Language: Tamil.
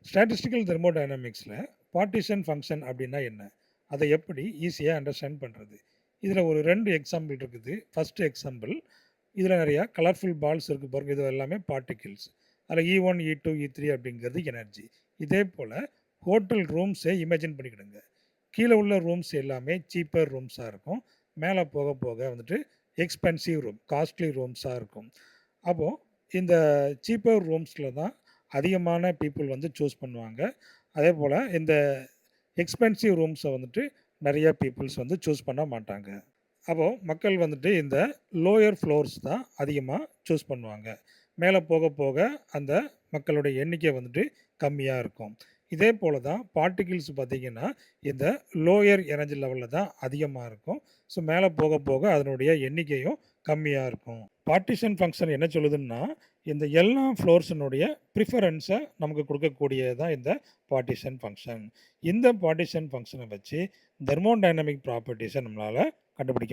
ஸ்டாட்டிஸ்டிக்கல் தெர்மோடைனமிக்ஸில் பார்ட்டிஷன் ஃபங்க்ஷன் அப்படின்னா என்ன? அதை எப்படி ஈஸியாக அண்டர்ஸ்டாண்ட் பண்ணுறது? இதில் ஒரு 2 எக்ஸாம்பிள் இருக்குது. ஃபர்ஸ்ட் எக்ஸாம்பிள், இதில் நிறையா கலர்ஃபுல் பால்ஸ் இருக்குது பாருங்க. இது எல்லாமே பார்ட்டிகிள்ஸ். அதில் E1, E2, E3 அப்படிங்கிறது எனர்ஜி. இதே போல் ஹோட்டல் ரூம்ஸே இமேஜின் பண்ணிக்கிடுங்க. கீழே உள்ள ரூம்ஸ் எல்லாமே சீப்பர் ரூம்ஸாக இருக்கும். மேலே போக போக வந்துட்டு எக்ஸ்பென்சிவ் ரூம், காஸ்ட்லி ரூம்ஸாக இருக்கும். அப்போது இந்த சீப்பர் ரூம்ஸில் தான் அதிகமான பீப்புள் வந்து சூஸ் பண்ணுவாங்க. அதே போல் இந்த எக்ஸ்பென்சிவ் ரூம்ஸை வந்துட்டு நிறைய பீப்புள்ஸ் வந்து சூஸ் பண்ண மாட்டாங்க. அப்போது மக்கள் வந்துட்டு இந்த லோயர் ஃப்ளோர்ஸ் தான் அதிகமாக சூஸ் பண்ணுவாங்க. மேலே போக போக அந்த மக்களுடைய எண்ணிக்கை வந்துட்டு கம்மியாக இருக்கும். இதே போல தான் பார்ட்டிகிள்ஸ் பார்த்திங்கன்னா இந்த லோயர் எனர்ஜி லெவலில் தான் அதிகமாக இருக்கும். ஸோ மேலே போக போக அதனுடைய எண்ணிக்கையும் கம்மியாக இருக்கும். பார்ட்டிஷன் ஃபங்க்ஷன் என்ன சொல்லுதுன்னா, இந்த எல்லா ஃப்ளோர்ஸினுடைய ப்ரிஃபரன்ஸை நமக்கு கொடுக்கக்கூடியது தான் இந்த பார்ட்டிஷன் ஃபங்க்ஷன். இந்த பார்ட்டிஷன் ஃபங்க்ஷனை வச்சு தெர்மோடைனமிக் ப்ராப்பர்ட்டிஸை நம்மளால் கண்டுபிடிக்க முடியும்.